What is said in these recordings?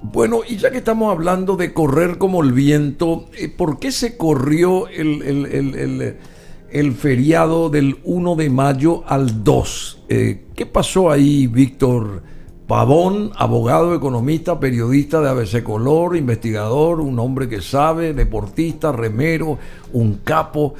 Bueno, y ya que estamos hablando de correr como el viento, ¿por qué se corrió el feriado del 1 de mayo al 2? ¿Qué pasó ahí, Víctor Pavón, abogado, economista, periodista de ABC Color, investigador, un hombre que sabe, deportista, remero, un capo?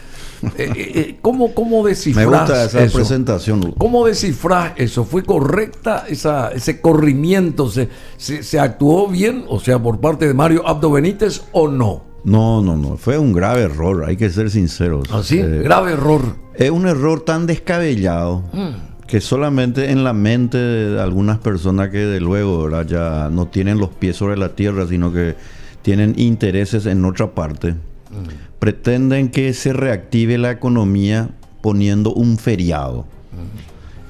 ¿Cómo descifras Me gusta esa eso? presentación. ¿Cómo descifras eso? ¿Fue correcta ese corrimiento? ¿Se actuó bien, o sea, por parte de Mario Abdo Benítez o no? No. Fue un grave error, hay que ser sinceros. ¿Así? Grave error. Es un error tan descabellado que solamente en la mente de algunas personas que de luego, ¿verdad?, ya no tienen los pies sobre la tierra, sino que tienen intereses en otra parte, pretenden que se reactive la economía poniendo un feriado.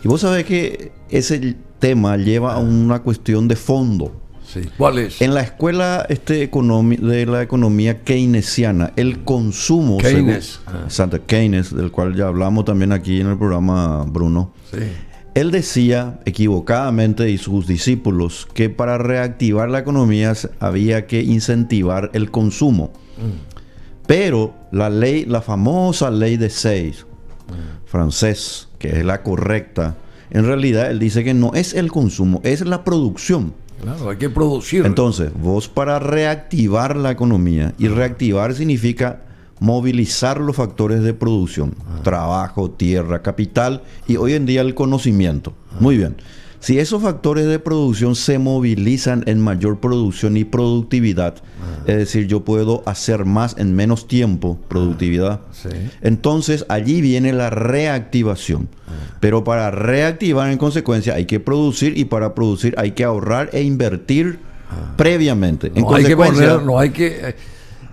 Y vos sabés que ese tema lleva a una cuestión de fondo. Sí. ¿Cuál es? En la escuela de la economía keynesiana, el consumo... Keynes. Santa Keynes, del cual ya hablamos también aquí en el programa, Bruno. Sí. Él decía, equivocadamente, y sus discípulos, que para reactivar la economía había que incentivar el consumo. Pero la famosa ley de Seyss, francés, que es la correcta, en realidad él dice que no es el consumo, es la producción. Claro, hay que producir. Entonces, vos para reactivar la economía, y reactivar significa movilizar los factores de producción, trabajo, tierra, capital y hoy en día el conocimiento. Muy bien. Si esos factores de producción se movilizan en mayor producción y productividad, es decir, yo puedo hacer más en menos tiempo, productividad, Sí. entonces allí viene la reactivación. Pero para reactivar en consecuencia hay que producir, y para producir hay que ahorrar e invertir previamente. En No hay que consecuencia, poner, no hay que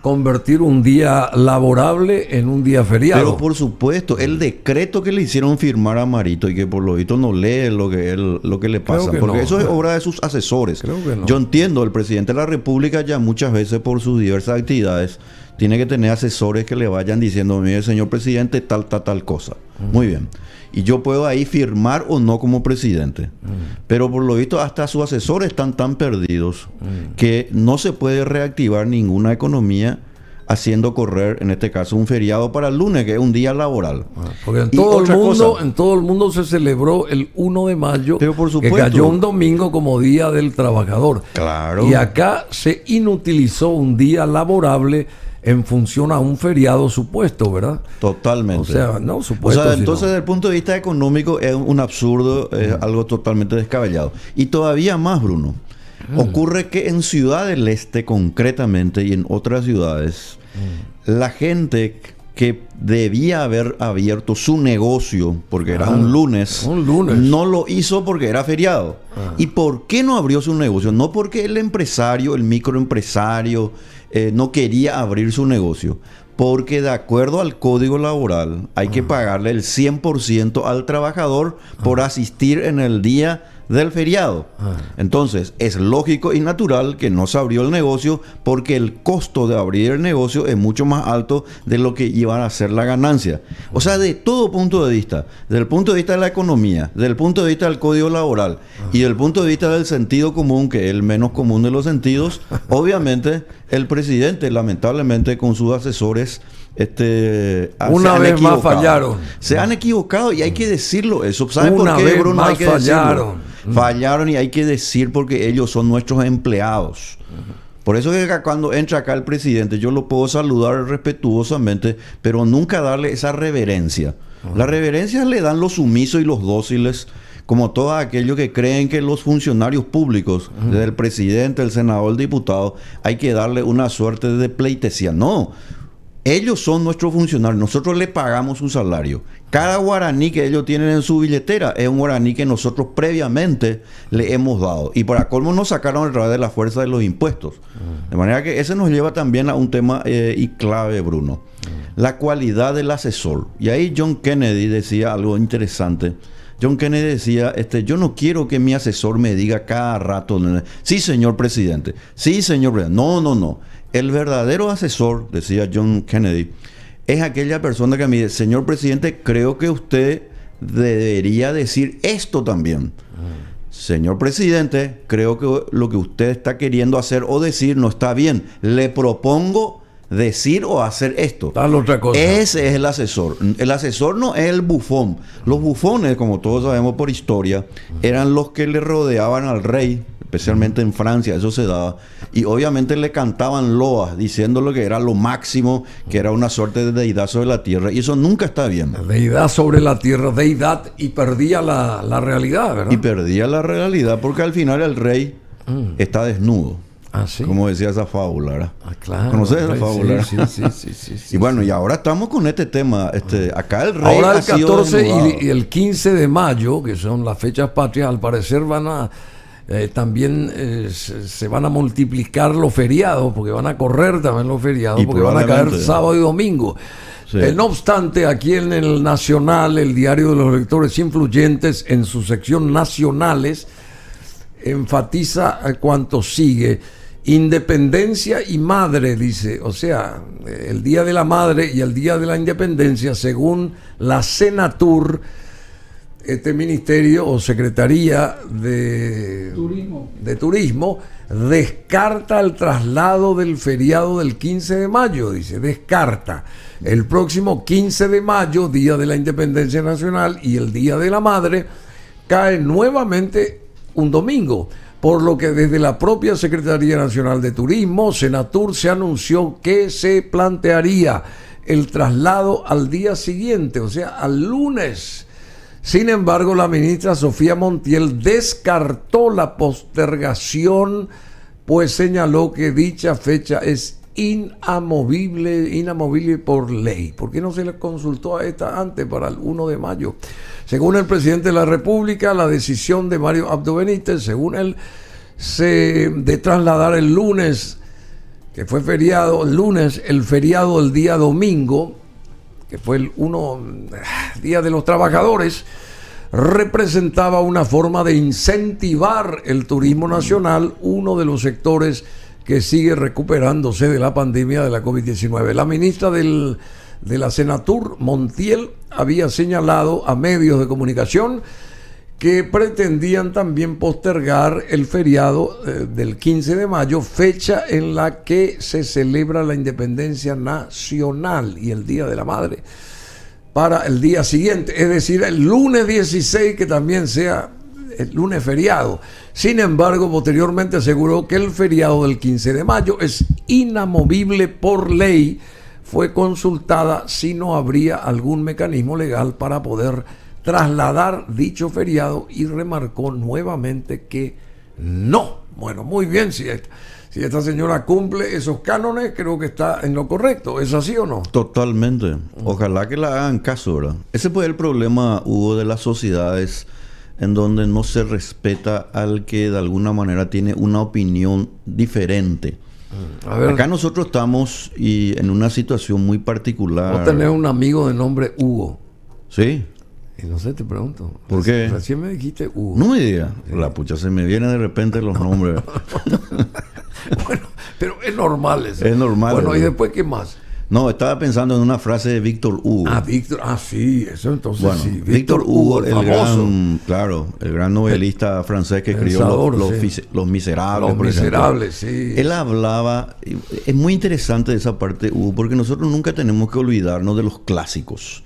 convertir un día laborable en un día feriado. pero por supuesto, el decreto que le hicieron firmar a Marito, y que por lo visto no lee lo que le pasa, que porque no. eso es obra de sus asesores. Creo que no. Yo entiendo, el presidente de la República ya muchas veces por sus diversas actividades tiene que tener asesores que le vayan diciendo, mire, señor presidente, tal cosa. Muy bien. Y yo puedo ahí firmar o no como presidente. Pero por lo visto hasta sus asesores están tan perdidos que no se puede reactivar ninguna economía haciendo correr, en este caso, un feriado para el lunes, que es un día laboral. Porque en Y todo otra cosa, en todo el mundo se celebró el 1 de mayo, pero por que supuesto, cayó un domingo como Día del Trabajador. claro. Y acá se inutilizó un día laborable en función a un feriado supuesto, ¿verdad? Totalmente. O sea, no O supuesto. sea, sino- entonces desde el punto de vista económico es un absurdo, es algo totalmente descabellado. Y todavía más, Bruno. Ocurre que en Ciudad del Este concretamente y en otras ciudades, la gente que debía haber abierto su negocio porque era un lunes, no lo hizo porque era feriado. ¿Y por qué no abrió su negocio? No porque el empresario, el microempresario, no quería abrir su negocio. Porque de acuerdo al Código Laboral hay que pagarle el 100% al trabajador por asistir en el día del feriado. Entonces es lógico y natural que no se abrió el negocio, porque el costo de abrir el negocio es mucho más alto de lo que iban a ser la ganancia. O sea, de todo punto de vista, desde el punto de vista de la economía, desde el punto de vista del Código Laboral y del punto de vista del sentido común, que es el menos común de los sentidos, obviamente el presidente, lamentablemente, con sus asesores, una vez más fallaron. Se han equivocado y hay que decirlo eso. ¿Saben Una por qué, vez Bruno? más Hay que fallaron. decirlo. Fallaron, y hay que decir porque ellos son nuestros empleados. Por eso es que cuando entra acá el presidente, yo lo puedo saludar respetuosamente, pero nunca darle esa reverencia. La reverencia le dan los sumisos y los dóciles, como todos aquellos que creen que los funcionarios públicos, desde el presidente, el senador, el diputado, hay que darle una suerte de pleitesía. No. Ellos son nuestros funcionarios, nosotros le pagamos su salario. Cada guaraní que ellos tienen en su billetera es un guaraní que nosotros previamente le hemos dado. Y para colmo nos sacaron a través de la fuerza de los impuestos. De manera que ese nos lleva también a un tema y clave, Bruno. La cualidad del asesor. Y ahí John Kennedy decía algo interesante. John Kennedy decía, yo no quiero que mi asesor me diga cada rato, sí, señor presidente, sí, señor presidente. No. El verdadero asesor, decía John Kennedy, es aquella persona que me dice, señor presidente, creo que usted debería decir esto también. señor presidente, creo que lo que usted está queriendo hacer o decir no está bien. Le propongo decir o hacer esto. Tal otra cosa. Ese es el asesor. El asesor no es el bufón. Los bufones, como todos sabemos por historia, eran los que le rodeaban al rey, especialmente en Francia, eso se daba. Y obviamente le cantaban loas, diciéndole que era lo máximo, que era una suerte de deidad sobre la tierra. Y eso nunca está bien. Deidad sobre la tierra, deidad, y perdía la realidad, ¿verdad? Y perdía la realidad porque al final el rey está desnudo. Ah, ¿sí? Como decía esa fábula, ¿verdad? Ah, claro. ¿Conoces la fábula? Sí. Y bueno, y ahora estamos con este tema. Acá el rey ahora ha el sido 14 desnudado. y el 15 de mayo, que son las fechas patrias, al parecer van a también se van a multiplicar los feriados, porque van a correr también los feriados, Y porque van a caer probablemente. sábado y domingo. Sí. No obstante, aquí en el Nacional, el diario de los lectores influyentes, en su sección Nacionales, enfatiza cuanto sigue: independencia y madre, dice. O sea, el Día de la Madre y el Día de la Independencia, según la Senatur, este ministerio o Secretaría de Turismo descarta el traslado del feriado del 15 de mayo, dice, descarta. El próximo 15 de mayo, Día de la Independencia Nacional, y el Día de la Madre, cae nuevamente un domingo, por lo que desde la propia Secretaría Nacional de Turismo, Senatur, se anunció que se plantearía el traslado al día siguiente, o sea, al lunes. Sin embargo, la ministra Sofía Montiel descartó la postergación, pues señaló que dicha fecha es inamovible por ley. ¿Por qué no se le consultó a esta antes, para el 1 de mayo? Según el presidente de la República, la decisión de Mario Abdo Benítez, según él, de trasladar el lunes, que fue feriado, el lunes, el feriado el día domingo, que fue el Día de los Trabajadores, representaba una forma de incentivar el turismo nacional, uno de los sectores que sigue recuperándose de la pandemia de la COVID-19. La ministra de la Senatur, Montiel, había señalado a medios de comunicación que pretendían también postergar el feriado del 15 de mayo, fecha en la que se celebra la independencia nacional y el Día de la Madre, para el día siguiente, es decir, el lunes 16, que también sea el lunes feriado. Sin embargo, posteriormente aseguró que el feriado del 15 de mayo es inamovible por ley. Fue consultada si no habría algún mecanismo legal para poder trasladar dicho feriado y remarcó nuevamente que no. Bueno, muy bien, si esta señora cumple esos cánones, creo que está en lo correcto. ¿Es así o no? Totalmente. Ojalá que la hagan caso, ¿verdad? Ese fue el problema, Hugo, de las sociedades en donde no se respeta al que de alguna manera tiene una opinión diferente. A ver, acá nosotros estamos en una situación muy particular. vos tenés un amigo de nombre Hugo. Sí. Y no sé, te pregunto. ¿Por qué? Recién me dijiste Hugo. No me digas. La pucha, se me vienen de repente los nombres. Bueno, pero es normal eso. Es normal. Bueno, ¿y después qué más? No, estaba pensando en una frase de Víctor Hugo. Ah, Víctor. Ah, sí, eso entonces Bueno, sí. Víctor Hugo, el famoso. gran novelista francés que escribió Pensador, Los Miserables. Los por ejemplo. Miserables, sí. Él hablaba, es muy interesante esa parte, Hugo, porque nosotros nunca tenemos que olvidarnos de los clásicos.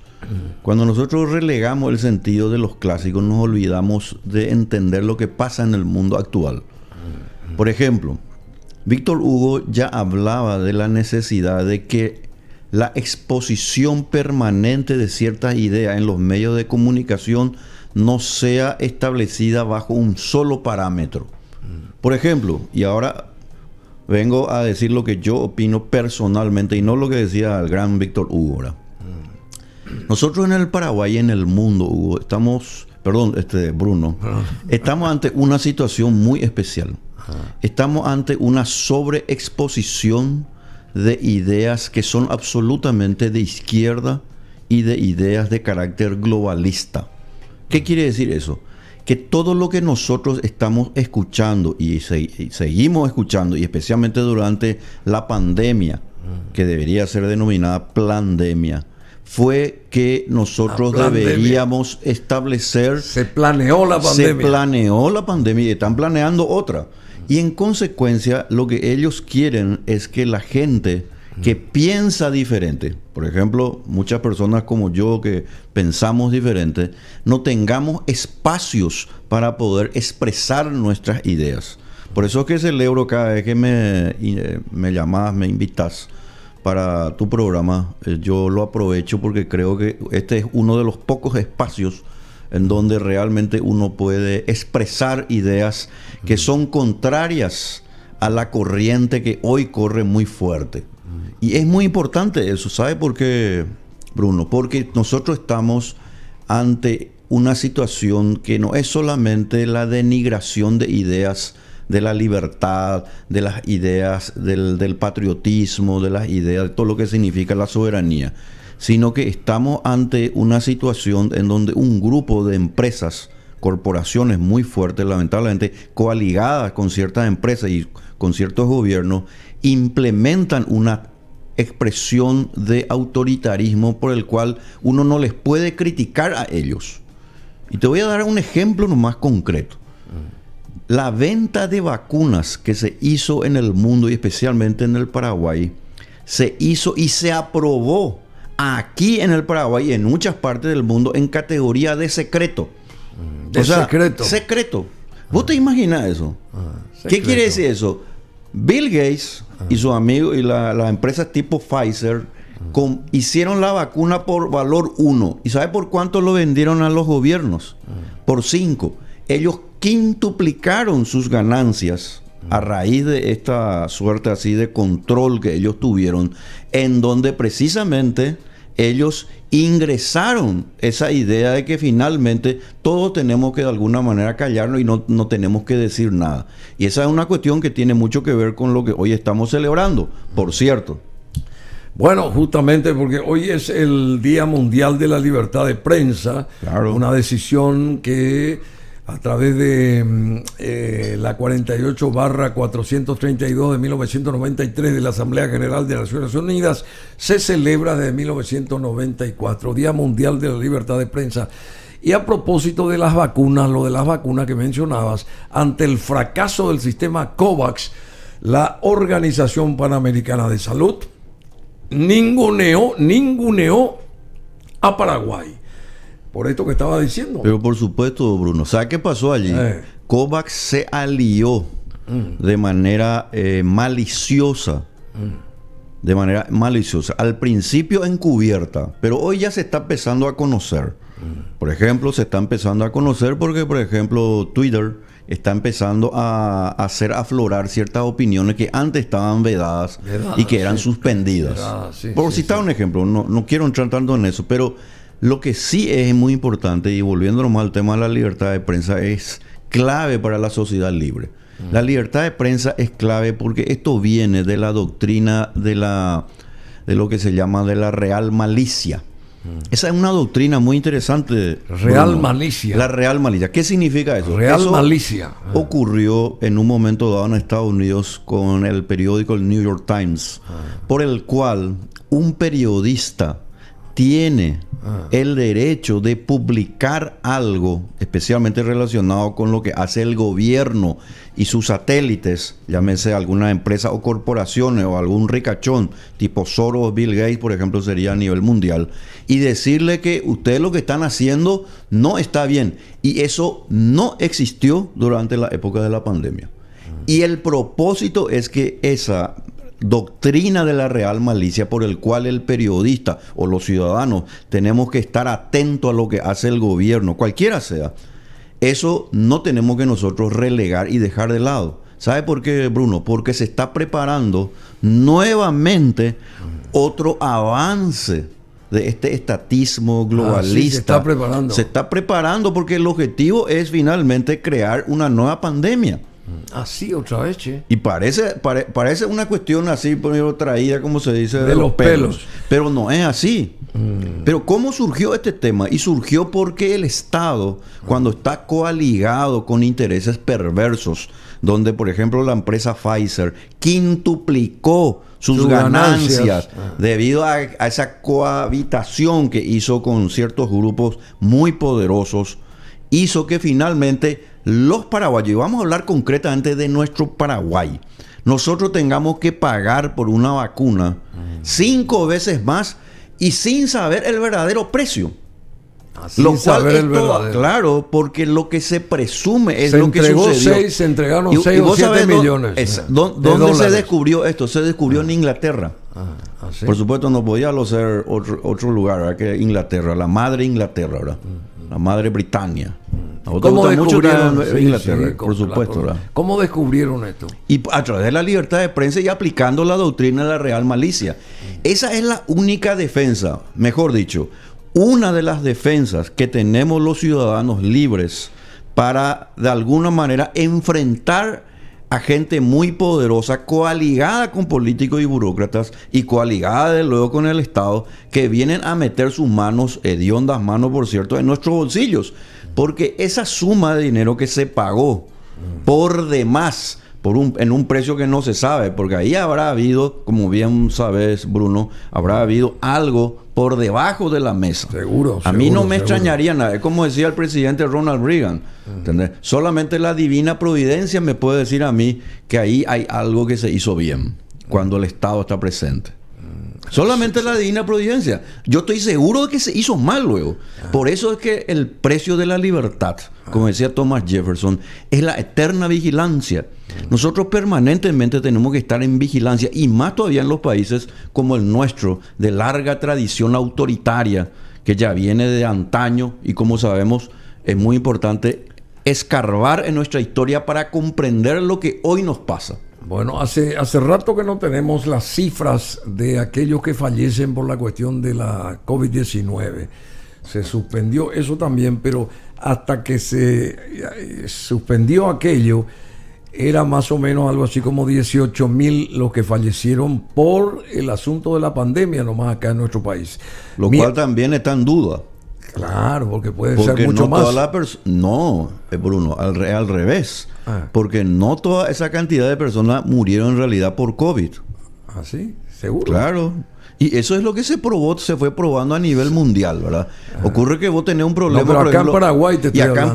Cuando nosotros relegamos el sentido de los clásicos, nos olvidamos de entender lo que pasa en el mundo actual. Por ejemplo, Víctor Hugo ya hablaba de la necesidad de que la exposición permanente de ciertas ideas en los medios de comunicación no sea establecida bajo un solo parámetro. Por ejemplo, y ahora vengo a decir lo que yo opino personalmente y no lo que decía el gran Víctor Hugo, ¿verdad? Nosotros en el Paraguay y en el mundo, Hugo, Bruno, estamos ante una situación muy especial. Estamos ante una sobreexposición de ideas que son absolutamente de izquierda y de ideas de carácter globalista. ¿Qué quiere decir eso? Que todo lo que nosotros estamos escuchando y seguimos escuchando, y especialmente durante la pandemia, que debería ser denominada plandemia, fue que nosotros deberíamos establecer... Se planeó la pandemia. Se planeó la pandemia y están planeando otra. Y en consecuencia, lo que ellos quieren es que la gente que piensa diferente, por ejemplo, muchas personas como yo que pensamos diferente, no tengamos espacios para poder expresar nuestras ideas. Por eso es que celebro cada vez que me llamas, me invitas para tu programa. Yo lo aprovecho porque creo que este es uno de los pocos espacios en donde realmente uno puede expresar ideas que son contrarias a la corriente que hoy corre muy fuerte. Y es muy importante eso. ¿Sabe por qué, Bruno? Porque nosotros estamos ante una situación que no es solamente la denigración de ideas de la libertad, de las ideas del patriotismo, de las ideas de todo lo que significa la soberanía, sino que estamos ante una situación en donde un grupo de empresas, corporaciones muy fuertes, lamentablemente coaligadas con ciertas empresas y con ciertos gobiernos, implementan una expresión de autoritarismo por el cual uno no les puede criticar a ellos. Y te voy a dar un ejemplo nomás concreto. La venta de vacunas que se hizo en el mundo y especialmente en el Paraguay, se hizo y se aprobó aquí en el Paraguay y en muchas partes del mundo en categoría de secreto. Secreto. Secreto. ¿Vos te imaginas eso? ¿Qué quiere decir eso? Bill Gates y sus amigos y las empresas tipo Pfizer hicieron la vacuna por valor 1. ¿Y sabe por cuánto lo vendieron a los gobiernos? Por 5. Ellos quintuplicaron sus ganancias a raíz de esta suerte así de control que ellos tuvieron, en donde precisamente ellos ingresaron esa idea de que finalmente todos tenemos que de alguna manera callarnos y no tenemos que decir nada. Y esa es una cuestión que tiene mucho que ver con lo que hoy estamos celebrando, por cierto. Bueno, justamente porque hoy es el Día Mundial de la Libertad de Prensa, claro. Una decisión que a través de la 48/432 de 1993 de la Asamblea General de las Naciones Unidas se celebra desde 1994, Día Mundial de la Libertad de Prensa. Y a propósito de las vacunas, lo de las vacunas que mencionabas, ante el fracaso del sistema COVAX, la Organización Panamericana de Salud ninguneó a Paraguay. Por esto que estaba diciendo. Pero por supuesto, Bruno. ¿Sabe qué pasó allí? COVAX se alió de manera maliciosa. De manera maliciosa. Al principio encubierta. Pero hoy ya se está empezando a conocer. Por ejemplo, se está empezando a conocer porque, por ejemplo, Twitter está empezando a hacer aflorar ciertas opiniones que antes estaban vedadas y que eran suspendidas. Por citar un ejemplo, no quiero entrar tanto en eso, pero lo que sí es muy importante, y volviéndonos más al tema de la libertad de prensa, es clave para la sociedad libre. La libertad de prensa es clave porque esto viene de la doctrina de lo que se llama de la real malicia. Esa es una doctrina muy interesante. Real malicia. La real malicia. ¿Qué significa eso? Real malicia. Ocurrió en un momento dado en Estados Unidos con el periódico el New York Times, por el cual un periodista tiene el derecho de publicar algo, especialmente relacionado con lo que hace el gobierno y sus satélites, llámese alguna empresa o corporaciones o algún ricachón, tipo Soros, Bill Gates, por ejemplo, sería a nivel mundial, y decirle que ustedes lo que están haciendo no está bien. Y eso no existió durante la época de la pandemia. Y el propósito es que esa doctrina de la real malicia por el cual el periodista o los ciudadanos tenemos que estar atentos a lo que hace el gobierno, cualquiera sea, eso no tenemos que nosotros relegar y dejar de lado. ¿Sabe por qué, Bruno? Porque se está preparando nuevamente otro avance de este estatismo globalista. Sí, se está preparando. Se está preparando porque el objetivo es finalmente crear una nueva pandemia. Así otra vez, che. Y parece una cuestión así, por ejemplo, traída, como se dice, de los pelos. Pero no es así. Pero ¿cómo surgió este tema? Y surgió porque el Estado, cuando está coaligado con intereses perversos donde, por ejemplo, la empresa Pfizer quintuplicó sus ganancias debido a esa cohabitación que hizo con ciertos grupos muy poderosos, hizo que finalmente los paraguayos, y vamos a hablar concretamente de nuestro Paraguay, nosotros tengamos que pagar por una vacuna 5 veces más y sin saber el verdadero precio. Sin saber el verdadero. Claro, porque lo que se presume es se lo que sucedió. Se entregaron 6 o 7 millones. ¿Dónde se descubrió esto? Se descubrió en Inglaterra. ¿Sí? Por supuesto, no podía ser otro lugar, ¿verdad? Que Inglaterra, la madre Inglaterra, ¿verdad? La madre Britannia. ¿Cómo descubrieron Inglaterra, sí, por supuesto, ¿verdad? ¿Cómo descubrieron esto? Y a través de la libertad de prensa y aplicando la doctrina de la real malicia. Esa es la única defensa, mejor dicho, una de las defensas que tenemos los ciudadanos libres para, de alguna manera, enfrentar a gente muy poderosa, coaligada con políticos y burócratas y coaligada de luego con el Estado, que vienen a meter sus manos, hediondas manos, por cierto, en nuestros bolsillos. Porque esa suma de dinero que se pagó por demás, en un precio que no se sabe, porque ahí habrá habido, como bien sabes, Bruno, habrá habido algo por debajo de la mesa. Seguro. A mí no me extrañaría nada. Es como decía el presidente Ronald Reagan. ¿Entendés? Solamente la divina providencia me puede decir a mí que ahí hay algo que se hizo bien cuando el Estado está presente. Solamente la divina providencia. Yo estoy seguro de que se hizo mal luego. Por eso es que el precio de la libertad, como decía Thomas Jefferson, es la eterna vigilancia. Nosotros permanentemente tenemos que estar en vigilancia, y más todavía en los países como el nuestro, de larga tradición autoritaria, que ya viene de antaño, y como sabemos, es muy importante escarbar en nuestra historia para comprender lo que hoy nos pasa. Bueno, hace rato que no tenemos las cifras de aquellos que fallecen por la cuestión de la COVID-19. Se suspendió eso también, pero hasta que se suspendió aquello, era más o menos algo así como 18,000 los que fallecieron por el asunto de la pandemia, nomás acá en nuestro país. Lo cual también está en duda. Claro, porque puede ser mucho más. No, Bruno, al revés. Porque no toda esa cantidad de personas murieron en realidad por COVID. ¿Ah, sí? ¿Seguro? Claro. Y eso es lo que se fue probando a nivel mundial, ¿verdad? Ocurre que vos tenés un problema, pero acá por ejemplo, en Paraguay te estoy y acá hablando.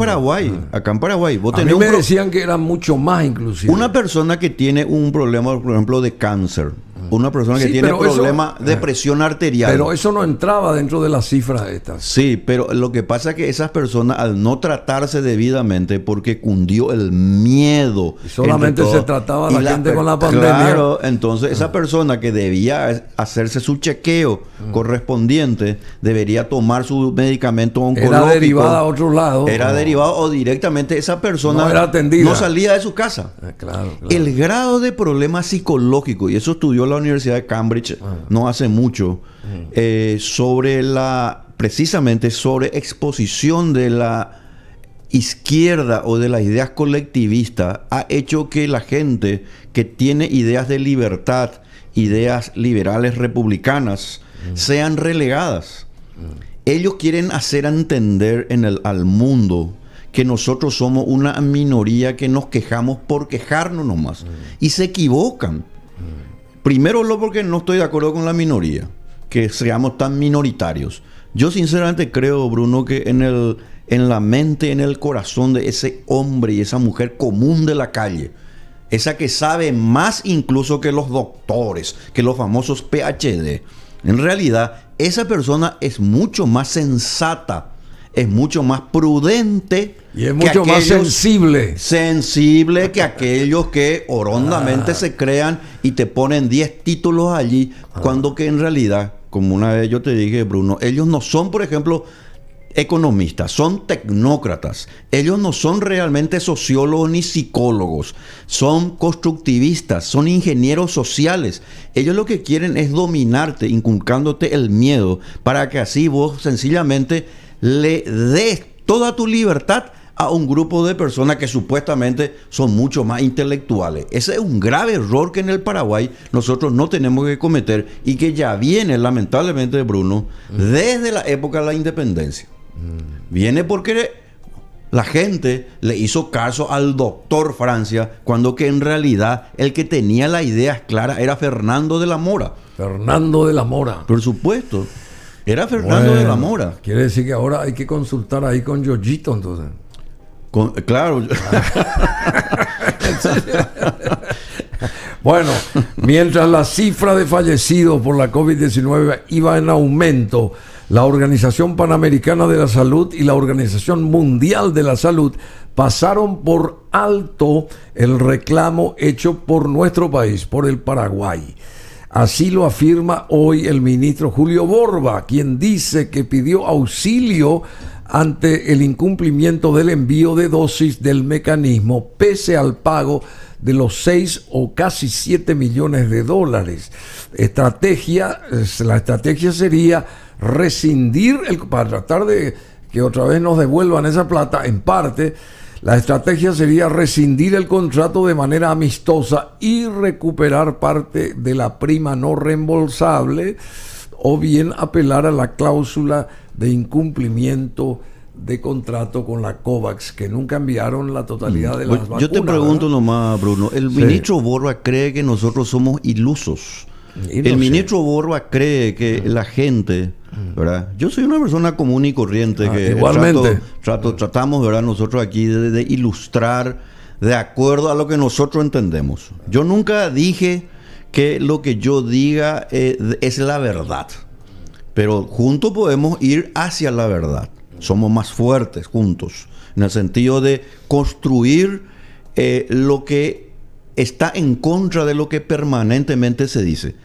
Acá en Paraguay, vos a tenés mí me decían que eran mucho más inclusive. Una persona que tiene un problema, por ejemplo, de cáncer, una persona que tiene problema de presión arterial. Pero eso no entraba dentro de las cifras estas. Sí, pero lo que pasa es que esas personas, al no tratarse debidamente, porque cundió el miedo. Y solamente se trataba a la gente con la pandemia. Claro, entonces esa persona que debía hacerse su chequeo correspondiente, debería tomar su medicamento oncológico. Era derivada a otro lado. Era derivado, o directamente esa persona no era atendida. No salía de su casa. Claro. El grado de problema psicológico, y eso estudió la Universidad de Cambridge no hace mucho, precisamente sobre exposición de la izquierda o de las ideas colectivistas, ha hecho que la gente que tiene ideas de libertad, ideas liberales republicanas, sean relegadas. Ellos quieren hacer entender al mundo que nosotros somos una minoría que nos quejamos por quejarnos nomás. Y se equivocan. Primero, porque no estoy de acuerdo con la minoría, que seamos tan minoritarios. Yo sinceramente creo, Bruno, que en la mente, en el corazón de ese hombre y esa mujer común de la calle, esa que sabe más incluso que los doctores, que los famosos PhD, en realidad esa persona es mucho más sensata, es mucho más prudente y es mucho más sensible que aquellos que horondamente se crean y te ponen 10 títulos allí, cuando que en realidad, como una vez yo te dije, Bruno, ellos no son, por ejemplo, economistas, son tecnócratas. Ellos no son realmente sociólogos ni psicólogos, son constructivistas, son ingenieros sociales. Ellos lo que quieren es dominarte, inculcándote el miedo, para que así vos sencillamente le des toda tu libertad a un grupo de personas que supuestamente son mucho más intelectuales. Ese es un grave error que en el Paraguay nosotros no tenemos que cometer, y que ya viene, lamentablemente, Bruno, desde la época de la independencia. Viene porque La gente le hizo caso al doctor Francia, cuando que en realidad el que tenía la idea clara era Fernando de la Mora. Fernando de la Mora. Por supuesto, era Fernando de la Mora. Quiere decir que ahora hay que consultar ahí con Yoyito, entonces. Claro. Bueno, mientras la cifra de fallecidos por la COVID-19 iba en aumento, la Organización Panamericana de la Salud y la Organización Mundial de la Salud pasaron por alto el reclamo hecho por nuestro país, por el Paraguay. Así lo afirma hoy el ministro Julio Borba, quien dice que pidió auxilio ante el incumplimiento del envío de dosis del mecanismo, pese al pago de los 6 o casi 7 millones de dólares. La estrategia sería rescindir, para tratar de que otra vez nos devuelvan esa plata, en parte, la estrategia sería rescindir el contrato de manera amistosa y recuperar parte de la prima no reembolsable, o bien apelar a la cláusula de incumplimiento de contrato con la COVAX, que nunca enviaron la totalidad de las vacunas. Yo te pregunto nomás, Bruno, el ministro Borba cree que nosotros somos ilusos. El ministro Borba cree que la gente, ¿verdad? Yo soy una persona común y corriente que igualmente tratamos, ¿verdad? Nosotros aquí de ilustrar de acuerdo a lo que nosotros entendemos. Yo nunca dije que lo que yo diga es la verdad, pero juntos podemos ir hacia la verdad. Somos más fuertes juntos, en el sentido de construir lo que está en contra de lo que permanentemente se dice.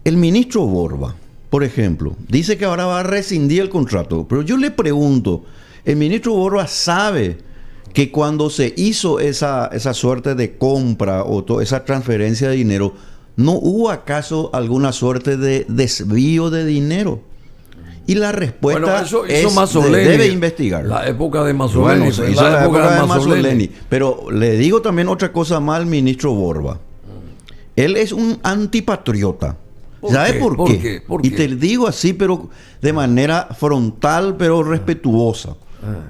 El ministro Borba, por ejemplo, dice que ahora va a rescindir el contrato, pero yo le pregunto, ¿el ministro Borba sabe que cuando se hizo esa suerte de compra o esa transferencia de dinero, no hubo acaso alguna suerte de desvío de dinero? Y la respuesta es Mazzoleni, debe investigar. La época de Mazzoleni. Bueno, se hizo la época de Mazzoleni. Pero le digo también otra cosa más al ministro Borba. Él es un antipatriota. ¿Sabes por qué? Y te digo así, pero de manera frontal, pero respetuosa.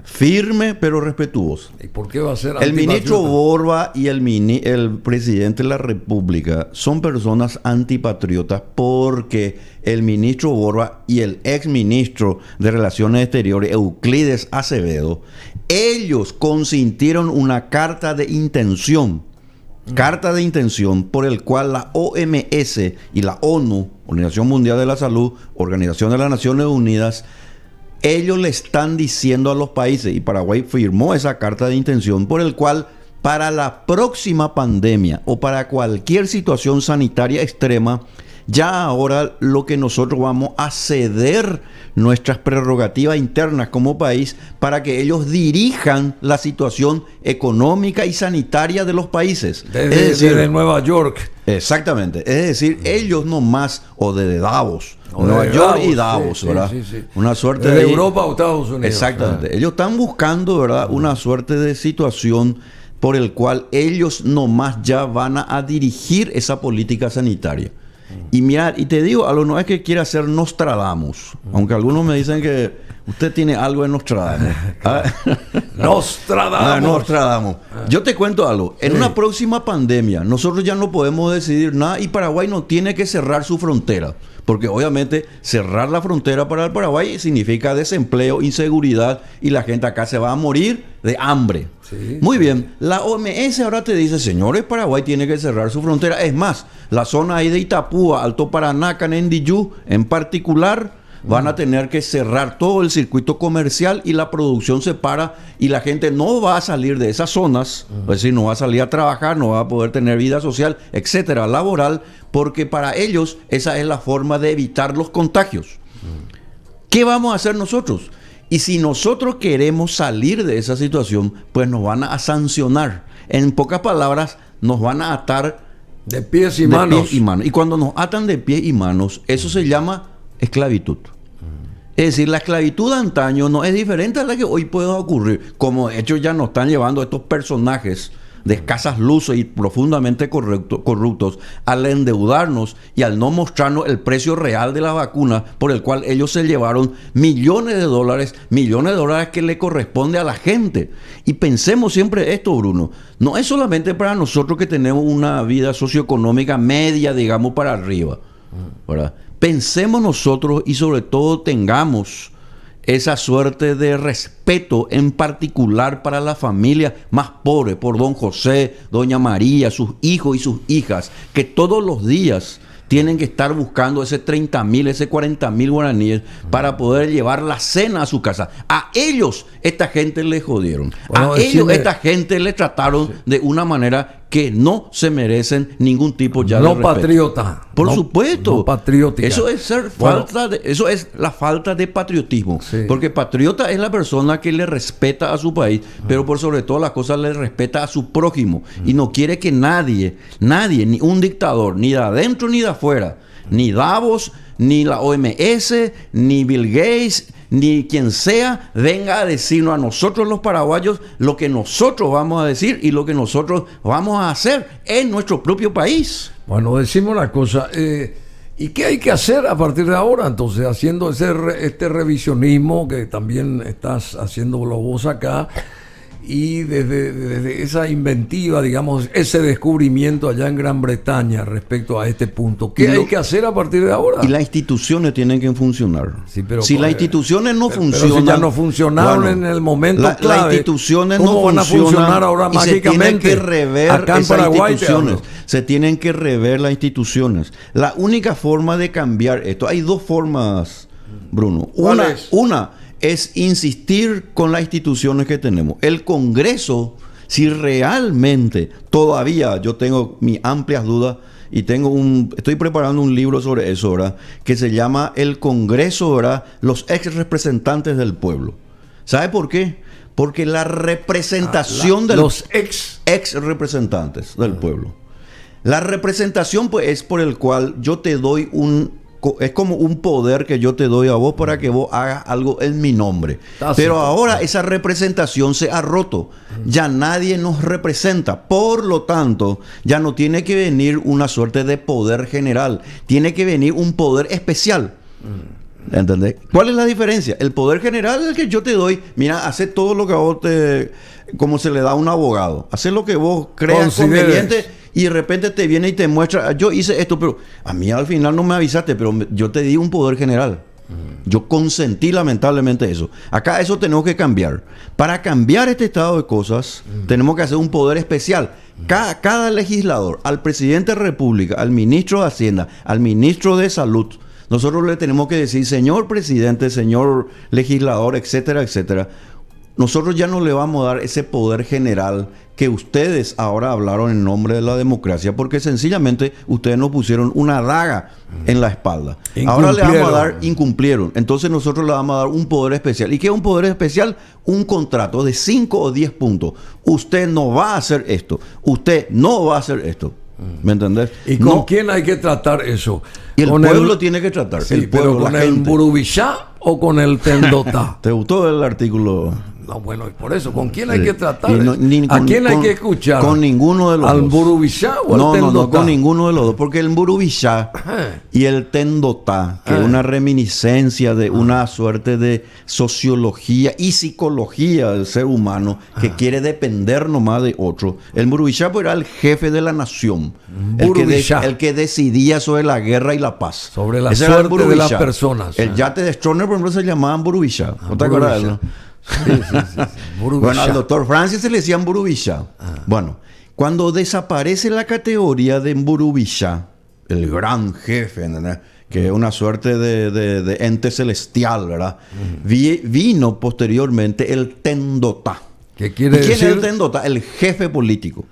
Firme, pero respetuosa. ¿Y por qué va a ser el ministro Borba y el presidente de la República son personas antipatriotas, porque el ministro Borba y el exministro de Relaciones Exteriores, Euclides Acevedo, ellos consintieron una carta de intención por el cual la OMS y la ONU, Organización Mundial de la Salud, Organización de las Naciones Unidas, ellos le están diciendo a los países, y Paraguay firmó esa carta de intención, por el cual para la próxima pandemia o para cualquier situación sanitaria extrema, ya ahora lo que nosotros vamos a ceder nuestras prerrogativas internas como país para que ellos dirijan la situación económica y sanitaria de los países. Desde Nueva York. Exactamente. Es decir, ellos nomás, o desde Davos, Nueva York y Davos, ¿verdad? Sí. Una suerte de Europa o Estados Unidos. Exactamente. Ellos están buscando, ¿verdad? Una suerte de situación por el cual ellos nomás ya van a dirigir esa política sanitaria. Y mira, y te digo, no es que quiera hacer Nostradamus, aunque algunos me dicen que usted tiene algo de Nostradamus. Nostradamus. Yo te cuento algo. En una próxima pandemia, nosotros ya no podemos decidir nada y Paraguay no tiene que cerrar su frontera. Porque obviamente cerrar la frontera para el Paraguay significa desempleo, inseguridad, y la gente acá se va a morir de hambre. Muy bien, la OMS ahora te dice, señores, Paraguay tiene que cerrar su frontera. Es más, la zona ahí de Itapúa, Alto Paraná, Canendiyú, en particular, van a tener que cerrar todo el circuito comercial y la producción se para y la gente no va a salir de esas zonas, es decir, no va a salir a trabajar, no va a poder tener vida social, etcétera, laboral, porque para ellos esa es la forma de evitar los contagios. ¿Qué vamos a hacer nosotros? Y si nosotros queremos salir de esa situación, pues nos van a sancionar. En pocas palabras, nos van a atar de pies y manos. Y cuando nos atan de pies y manos, eso se llama esclavitud. Es decir, la esclavitud de antaño no es diferente a la que hoy puede ocurrir. Como de hecho ya nos están llevando estos personajes de escasas luces y profundamente corruptos, al endeudarnos y al no mostrarnos el precio real de la vacuna por el cual ellos se llevaron millones de dólares que le corresponde a la gente. Y pensemos siempre esto, Bruno, no es solamente para nosotros que tenemos una vida socioeconómica media, digamos, para arriba, ¿verdad? Pensemos nosotros y sobre todo tengamos esa suerte de respeto en particular para la familia más pobre, por don José, doña María, sus hijos y sus hijas, que todos los días tienen que estar buscando ese 30.000, ese 40.000 guaraníes para poder llevar la cena a su casa. A ellos esta gente le jodieron. Bueno, a ellos esta gente le trataron de una manera que no se merecen ningún tipo ya de respeto. Patriota. Por supuesto. No patriótica. Eso es ser eso es la falta de patriotismo. Sí. Porque patriota es la persona que le respeta a su país, pero por sobre todas las cosas le respeta a su prójimo. Y no quiere que nadie, ni un dictador, ni de adentro ni de afuera, ni Davos, ni la OMS, ni Bill Gates, ni quien sea, venga a decirnos a nosotros los paraguayos lo que nosotros vamos a decir y lo que nosotros vamos a hacer en nuestro propio país. Bueno, decimos una cosa, ¿y qué hay que hacer a partir de ahora? Entonces, haciendo este revisionismo que también estás haciéndolo vos acá, y desde esa inventiva, digamos, ese descubrimiento allá en Gran Bretaña respecto a este punto, ¿qué hay que hacer a partir de ahora? Y las instituciones tienen que funcionar. Sí, pero si las instituciones no funcionan... Pero si ya no funcionaron en el momento clave, las instituciones ¿cómo no van a funcionar ahora y mágicamente? Se tienen que rever acá en Paraguay, instituciones. Se tienen que rever las instituciones. La única forma de cambiar esto... Hay dos formas, Bruno. Una es insistir con las instituciones que tenemos. El Congreso, si realmente todavía yo tengo mis amplias dudas y estoy preparando un libro sobre eso, ¿verdad? Que se llama El Congreso, ¿verdad? Los ex representantes del pueblo. ¿Sabe por qué? Porque la representación de los ex representantes del pueblo. La representación, pues, es por el cual yo te doy es como un poder que yo te doy a vos para que vos hagas algo en mi nombre. Pero ahora esa representación se ha roto. Ya nadie nos representa. Por lo tanto, ya no tiene que venir una suerte de poder general. Tiene que venir un poder especial. ¿Entendés? ¿Cuál es la diferencia? El poder general es el que yo te doy. Mira, hace todo lo que a vos como se le da a un abogado. Hace lo que vos creas conveniente. Y de repente te viene y te muestra, yo hice esto, pero a mí al final no me avisaste, pero yo te di un poder general. Yo consentí lamentablemente eso. Acá eso tenemos que cambiar. Para cambiar este estado de cosas, tenemos que hacer un poder especial. Cada legislador, al presidente de la República, al ministro de Hacienda, al ministro de Salud, nosotros le tenemos que decir, señor presidente, señor legislador, etcétera, etcétera. Nosotros ya no le vamos a dar ese poder general que ustedes ahora hablaron en nombre de la democracia, porque sencillamente ustedes nos pusieron una daga en la espalda. Ahora le vamos a dar, incumplieron. Entonces nosotros le vamos a dar un poder especial. ¿Y qué es un poder especial? Un contrato de 5 o 10 puntos. Usted no va a hacer esto. Usted no va a hacer esto. ¿Me entendés? ¿Y con quién hay que tratar eso? Y el pueblo tiene que tratar. Sí, el pueblo, pero ¿con el Mburubishá o con el Tendotá? ¿Te gustó el artículo? No, bueno, por eso, ¿con quién hay que tratar? ¿A quién hay que escuchar? Con ninguno de los ¿Al dos. Mburubishá o al Tendotá? No, con ninguno de los dos. Porque el Mburubishá y el Tendotá, que es una reminiscencia de una suerte de sociología y psicología del ser humano que quiere depender nomás de otro. El Mburubishá pues, era el jefe de la nación. El que decidía sobre la guerra y la paz. Sobre la suerte de las personas. El yate de Stroessner, por ejemplo, se llamaba Mburubishá. ¿No te acuerdas de él? Sí. Bueno, al doctor Francis se le decía Mburubishá. Bueno, cuando desaparece la categoría de Mburubishá, el gran jefe, ¿entendés? Que es una suerte de ente celestial, ¿verdad? Vino posteriormente el Tendotá. ¿Qué quiere decir? ¿Quién es el Tendotá? El jefe político.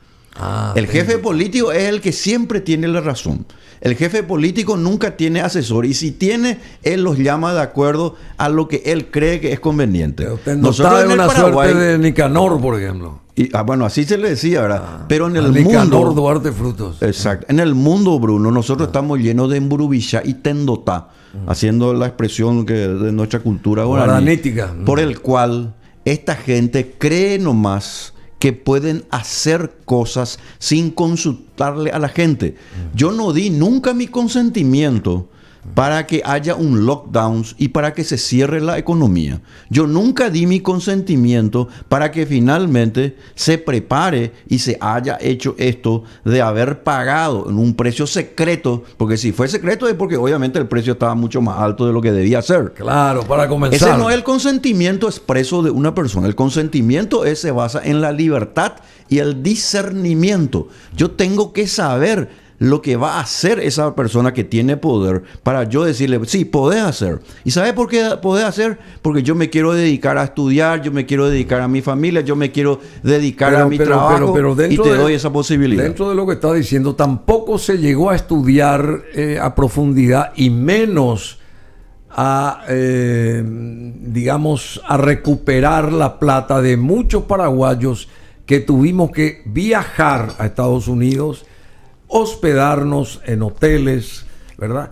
El jefe político es el que siempre tiene la razón. El jefe político nunca tiene asesor y si tiene, él los llama de acuerdo a lo que él cree que es conveniente. Nosotros en el Paraguay, suerte de Nicanor, por ejemplo. Bueno, así se le decía, ¿verdad? Pero en el Nicanor mundo... Duarte Frutos. Exacto. En el mundo, Bruno, nosotros estamos llenos de Mburubishá y Tendotá, haciendo la expresión de nuestra cultura guaranítica, por el cual esta gente cree nomás que pueden hacer cosas sin consultarle a la gente. Yo no di nunca mi consentimiento para que haya un lockdown y para que se cierre la economía. Yo nunca di mi consentimiento para que finalmente se prepare y se haya hecho esto de haber pagado en un precio secreto, porque si fue secreto es porque obviamente el precio estaba mucho más alto de lo que debía ser. Claro, para comenzar. Ese no es el consentimiento expreso de una persona. El consentimiento se basa en la libertad y el discernimiento. Yo tengo que saber lo que va a hacer esa persona que tiene poder para yo decirle, sí, podés hacer. ¿Y sabes por qué podés hacer? Porque yo me quiero dedicar a estudiar, yo me quiero dedicar a mi familia, yo me quiero dedicar a mi trabajo y te doy esa posibilidad. Dentro de lo que está diciendo, tampoco se llegó a estudiar a profundidad y menos a, digamos, a recuperar la plata de muchos paraguayos que tuvimos que viajar a Estados Unidos, hospedarnos en hoteles, ¿verdad?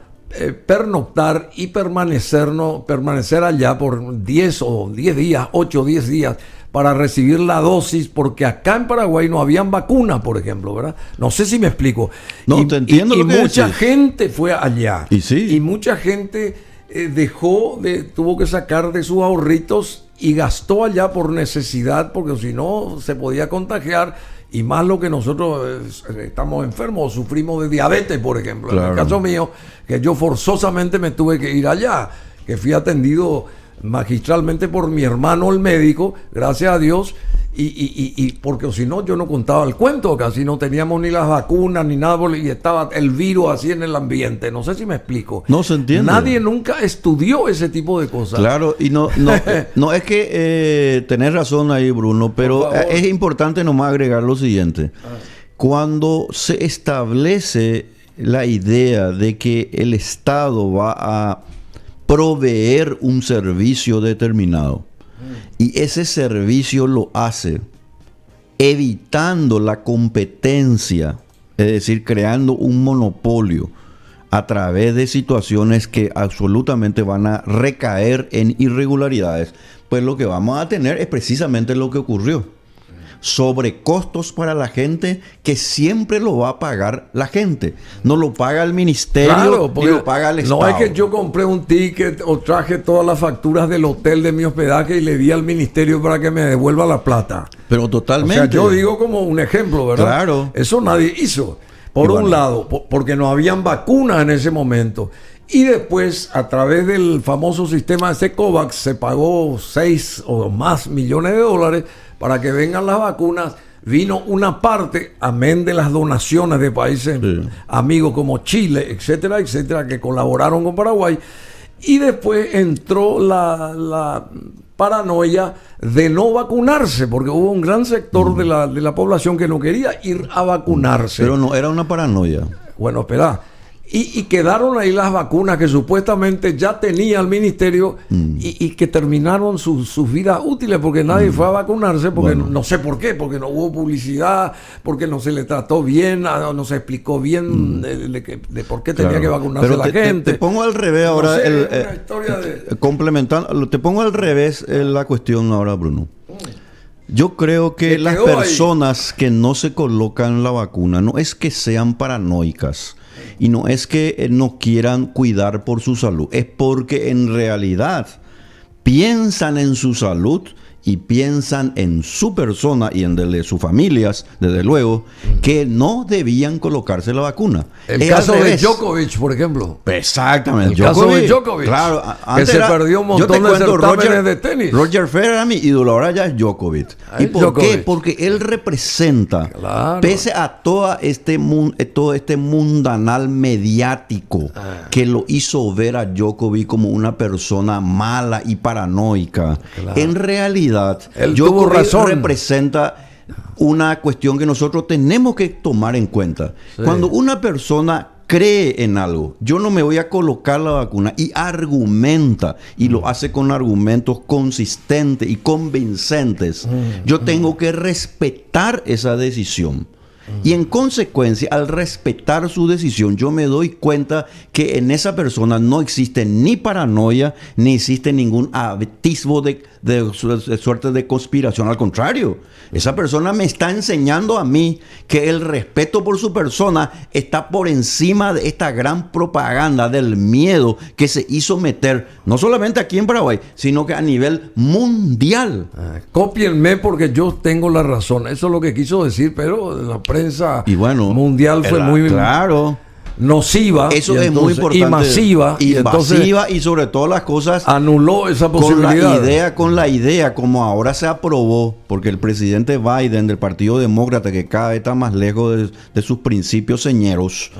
Pernoctar y permanecer allá por 10 días, 8 o 10 días para recibir la dosis, porque acá en Paraguay no habían vacunas, por ejemplo, ¿verdad? No sé si me explico. No, te entiendo lo que mucha decís. gente fue allá. Y sí. Y mucha gente tuvo que sacar de sus ahorritos y gastó allá por necesidad, porque si no se podía contagiar. Y más lo que nosotros estamos enfermos, sufrimos de diabetes, por ejemplo. Claro. En el caso mío, que yo forzosamente me tuve que ir allá, que fui atendido magistralmente por mi hermano el médico, gracias a Dios, y porque si no yo no contaba el cuento, casi no teníamos ni las vacunas ni nada, y estaba el virus así en el ambiente. No sé si me explico. No se entiende. Nadie nunca estudió ese tipo de cosas. Claro, y no es que tenés razón ahí, Bruno, pero es importante nomás agregar lo siguiente. Cuando se establece la idea de que el Estado va a proveer un servicio determinado, y ese servicio lo hace evitando la competencia, es decir, creando un monopolio a través de situaciones que absolutamente van a recaer en irregularidades, pues lo que vamos a tener es precisamente lo que ocurrió. Sobrecostos para la gente que siempre lo va a pagar la gente. No lo paga el ministerio, ni lo paga el Estado. No es que yo compré un ticket o traje todas las facturas del hotel de mi hospedaje y le di al ministerio para que me devuelva la plata. Pero totalmente. O sea, yo digo como un ejemplo, ¿verdad? Claro. Eso nadie hizo. Por un lado, porque no habían vacunas en ese momento. Y después, a través del famoso sistema de COVAX, se pagó 6 o más millones de dólares para que vengan las vacunas. Vino una parte, amén de las donaciones de países amigos como Chile, etcétera, etcétera, que colaboraron con Paraguay. Y después entró la paranoia de no vacunarse, porque hubo un gran sector de la población que no quería ir a vacunarse. Pero no era una paranoia. Bueno, espera. Y quedaron ahí las vacunas que supuestamente ya tenía el ministerio y que terminaron sus vidas útiles porque nadie fue a vacunarse, porque no sé por qué, porque no hubo publicidad, porque no se le trató bien, no se explicó bien de por qué tenía que vacunarse. Pero la gente. Te pongo al revés ahora, no sé, una historia complementando, te pongo al revés la cuestión ahora, Bruno. Yo creo que las personas que no se colocan la vacuna no es que sean paranoicas. Y no es que no quieran cuidar por su salud, es porque en realidad piensan en su salud y piensan en su persona y en de sus familias, desde luego, que no debían colocarse la vacuna. El caso de Djokovic, por ejemplo. Exactamente. El caso de Djokovic. Claro, que se perdió un montón de certámenes de tenis. Roger Federer era mi ídolo, ahora ya es Djokovic. ¿Y por qué? Porque él representa, pese a todo este mundanal mediático que lo hizo ver a Djokovic como una persona mala y paranoica, en realidad Djokovic representa una cuestión que nosotros tenemos que tomar en cuenta. Cuando una persona cree en algo, yo no me voy a colocar la vacuna, y argumenta, y lo hace con argumentos consistentes y convincentes, yo tengo que respetar esa decisión. Y en consecuencia, al respetar su decisión, yo me doy cuenta que en esa persona no existe ni paranoia, ni existe ningún atisbo de suerte de conspiración. Al contrario, esa persona me está enseñando a mí que el respeto por su persona está por encima de esta gran propaganda del miedo que se hizo meter, no solamente aquí en Paraguay, sino que a nivel mundial. Cópienme porque yo tengo la razón. Eso es lo que quiso decir, pero la prensa mundial fue muy nociva. Eso es muy importante. Y masiva. Y sobre todas las cosas anuló esa posibilidad. Con la idea, como ahora se aprobó, porque el presidente Biden del Partido Demócrata, que cada vez está más lejos de sus principios señeros,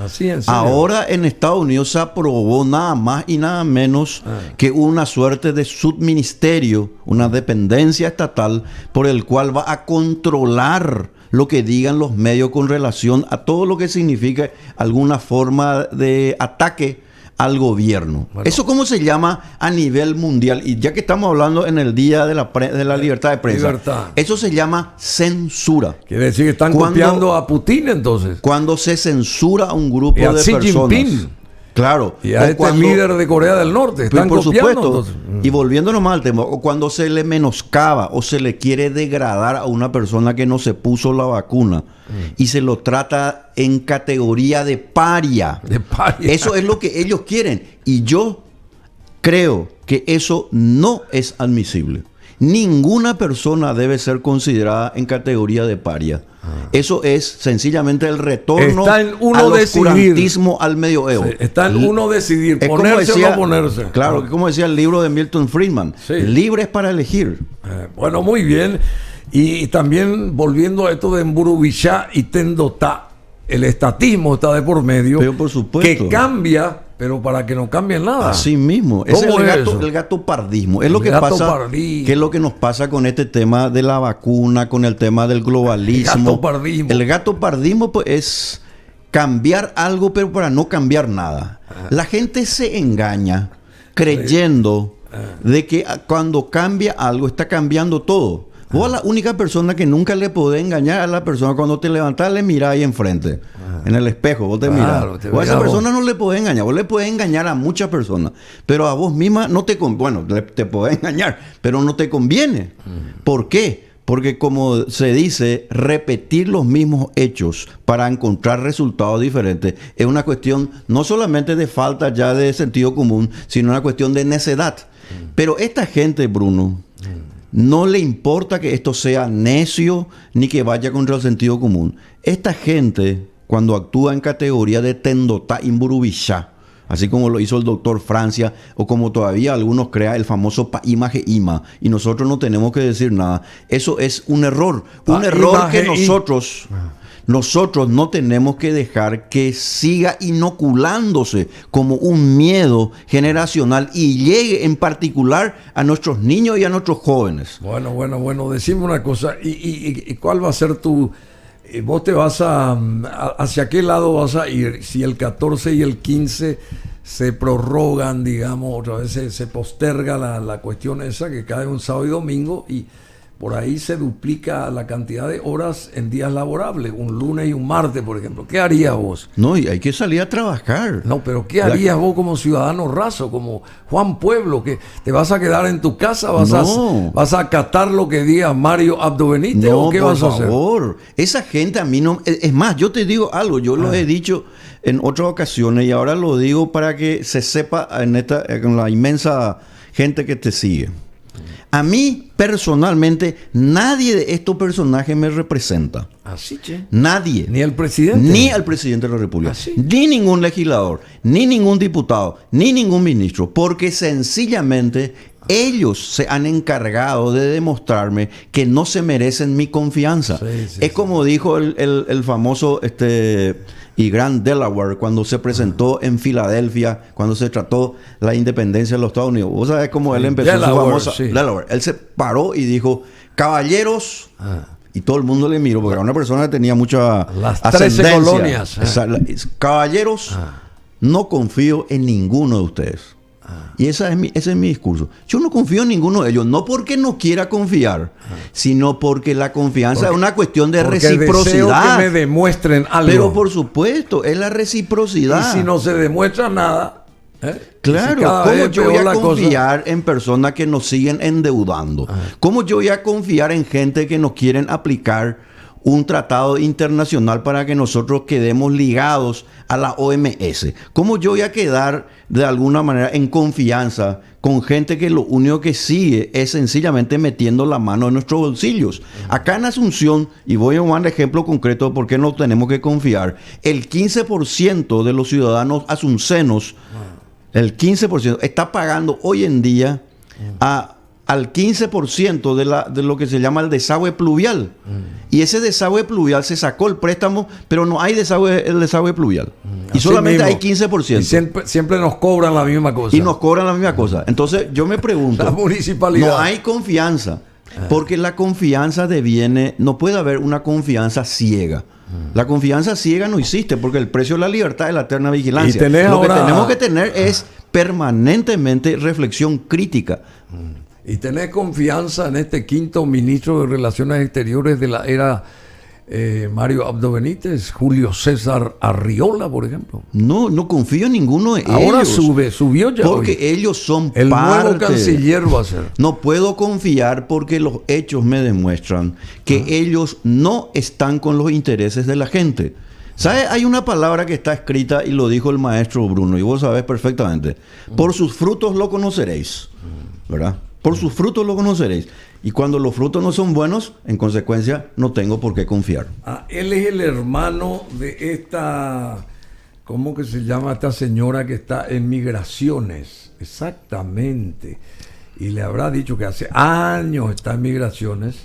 ahora en Estados Unidos se aprobó nada más y nada menos que una suerte de subministerio, una dependencia estatal por el cual va a controlar lo que digan los medios con relación a todo lo que significa alguna forma de ataque al gobierno. Bueno, ¿eso cómo se llama a nivel mundial? Y ya que estamos hablando en el Día de la Libertad de Prensa, eso se llama censura. Quiere decir que están copiando a Putin entonces. Cuando se censura a un grupo de personas. Xi Jinping. Claro. Y a líder de Corea del Norte. Están por copiando, supuesto. Y volviendo nomás al tema, o cuando se le menoscaba o se le quiere degradar a una persona que no se puso la vacuna y se lo trata en categoría de paria. Eso es lo que ellos quieren. Y yo creo que eso no es admisible. Ninguna persona debe ser considerada en categoría de paria. Eso es sencillamente el retorno al oscurantismo, al medioevo. Está en uno decidir, ponerse o no ponerse. Claro, como decía el libro de Milton Friedman, libres para elegir. Bueno, muy bien. Y también volviendo a esto de Mburubishá y Tendotá, el estatismo está de por medio. Pero por supuesto. Que cambia, pero para que no cambie nada. Así mismo. Es el gato pardismo. Es lo que pasa. ¿Qué es lo que nos pasa con este tema de la vacuna, con el tema del globalismo? El gato pardismo. El gato pardismo, pues, es cambiar algo, pero para no cambiar nada. La gente se engaña creyendo de que cuando cambia algo, está cambiando todo. Vos a la única persona que nunca le podés engañar a la persona cuando te levantás, le mirás ahí enfrente, en el espejo, vos te mirás. Vos a esa persona no le podés engañar, vos le podés engañar a muchas personas, pero a vos misma no te conviene. Bueno, te podés engañar, pero no te conviene. ¿Por qué? Porque como se dice, repetir los mismos hechos para encontrar resultados diferentes es una cuestión no solamente de falta ya de sentido común, sino una cuestión de necedad. Pero esta gente, Bruno, no le importa que esto sea necio ni que vaya contra el sentido común. Esta gente, cuando actúa en categoría de Tendotá Imburubishá, así como lo hizo el doctor Francia, o como todavía algunos crean el famoso Paima Geima, y nosotros no tenemos que decir nada, eso es un error. Un error que nosotros no tenemos que dejar que siga inoculándose como un miedo generacional y llegue en particular a nuestros niños y a nuestros jóvenes. Bueno, decime una cosa, ¿y cuál va a ser tu... vos te vas hacia qué lado vas a ir? Si el 14 y el 15 se prorrogan, digamos, otra vez se posterga la cuestión esa que cae un sábado y domingo y... por ahí se duplica la cantidad de horas en días laborables, un lunes y un martes, por ejemplo. ¿Qué harías vos? No, y hay que salir a trabajar. No, pero ¿qué harías vos como ciudadano raso, como Juan Pueblo? ¿Que te vas a quedar en tu casa? ¿Vas a acatar lo que diga Mario Abdo Benítez? No, ¿o qué vas a hacer? Por favor. Esa gente a mí no... Es más, yo te digo algo. Yo lo he dicho en otras ocasiones y ahora lo digo para que se sepa en la inmensa gente que te sigue. A mí, personalmente, nadie de estos personajes me representa. ¿Así, che? Nadie. ¿Ni al presidente? Ni al presidente de la República. ¿Así? Ni ningún legislador, ni ningún diputado, ni ningún ministro. Porque sencillamente ellos se han encargado de demostrarme que no se merecen mi confianza. Es como dijo el famoso... y Grant Delaware, cuando se presentó en Filadelfia, cuando se trató la independencia de los Estados Unidos. Vos sabés cómo él empezó su famosa... Delaware. Él se paró y dijo, caballeros... Y todo el mundo le miró, porque era una persona que tenía mucha las 13 colonias. Caballeros, no confío en ninguno de ustedes. Y ese es mi discurso. Yo no confío en ninguno de ellos, no porque no quiera confiar, sino porque la confianza es una cuestión de reciprocidad. Deseo que me demuestren algo. Pero por supuesto, es la reciprocidad. Y si no se demuestra nada, claro, ¿cómo yo voy a confiar en personas que nos siguen endeudando? ¿Cómo yo voy a confiar en gente que nos quieren aplicar un tratado internacional para que nosotros quedemos ligados a la OMS? ¿Cómo yo voy a quedar de alguna manera en confianza con gente que lo único que sigue es sencillamente metiendo la mano en nuestros bolsillos? Acá en Asunción, y voy a un ejemplo concreto de por qué no tenemos que confiar, el 15% de los ciudadanos asuncenos, el 15% está pagando hoy en día al 15% de lo que se llama el desagüe pluvial. Y ese desagüe pluvial se sacó el préstamo, pero no hay el desagüe pluvial. Y así solamente mismo. hay 15%. Y siempre nos cobran la misma cosa. Y nos cobran la misma cosa. Entonces yo me pregunto, la municipalidad. no hay confianza, porque la confianza deviene, no puede haber una confianza ciega. La confianza ciega no existe, porque el precio de la libertad es la eterna vigilancia. Lo que tenemos que tener es permanentemente reflexión crítica. Y tenés confianza en este quinto ministro de Relaciones Exteriores de la era Mario Abdo Benítez, Julio César Arriola, por ejemplo. No confío en ninguno de ellos. Ahora subió ya. Porque hoy. Ellos son el parte. nuevo canciller va a ser. No puedo confiar porque los hechos me demuestran que ellos no están con los intereses de la gente. ¿Sabes? Hay una palabra que está escrita y lo dijo el maestro Bruno, y vos sabés perfectamente. Por sus frutos lo conoceréis, ¿verdad? Por sus frutos lo conoceréis. Y cuando los frutos no son buenos, en consecuencia, no tengo por qué confiar. Él es el hermano de esta, ¿cómo que se llama esta señora que está en migraciones? Exactamente. Y le habrá dicho que hace años está en migraciones.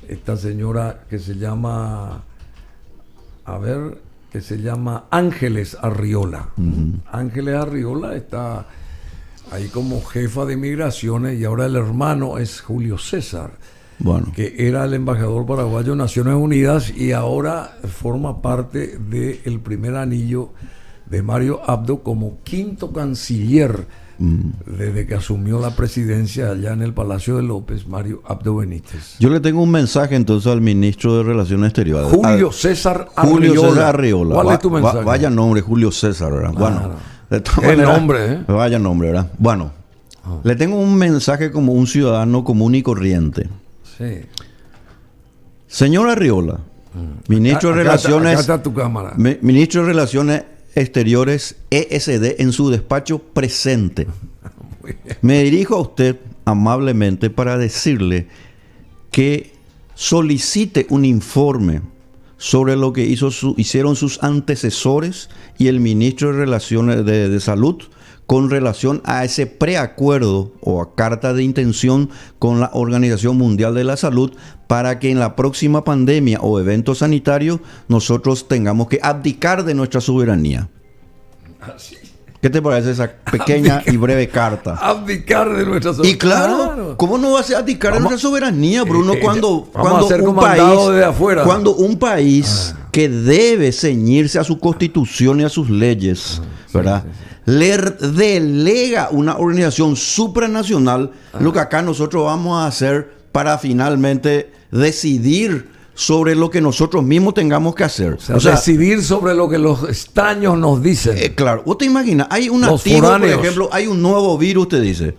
Esta señora que se llama, que se llama Ángeles Arriola. Ángeles Arriola está ahí como jefa de migraciones, y ahora el hermano es Julio César, que era el embajador paraguayo en Naciones Unidas y ahora forma parte del primer anillo de Mario Abdo como quinto canciller desde que asumió la presidencia allá en el Palacio de López, Mario Abdo Benítez. Yo le tengo un mensaje entonces al ministro de Relaciones Exteriores. Julio César Arriola. Julio César Arriola. ¿Cuál es tu mensaje? Vaya nombre, Julio César, ¿verdad? El nombre, Vaya nombre, ¿verdad? Bueno, le tengo un mensaje como un ciudadano común y corriente. Sí. Señor Arriola, ministro de Relaciones... Acá está tu cámara. Ministro de Relaciones Exteriores, ESD, en su despacho presente. Me dirijo a usted amablemente para decirle que solicite un informe sobre lo que hicieron sus antecesores y el ministro de Relaciones de Salud con relación a ese preacuerdo o a carta de intención con la Organización Mundial de la Salud para que en la próxima pandemia o evento sanitario nosotros tengamos que abdicar de nuestra soberanía. Así. ¿Qué te parece esa pequeña y breve carta? Abdicar de nuestra soberanía. Y claro, ¿cómo no va a ser abdicar de nuestra soberanía, Bruno? Cuando un país que debe ceñirse a su constitución y a sus leyes, ¿verdad? Le delega una organización supranacional lo que acá nosotros vamos a hacer para finalmente decidir sobre lo que nosotros mismos tengamos que hacer. O sea, decidir sobre lo que los extraños nos dicen. Claro, vos te imaginas, hay un activo, por ejemplo, hay un nuevo virus, te dice.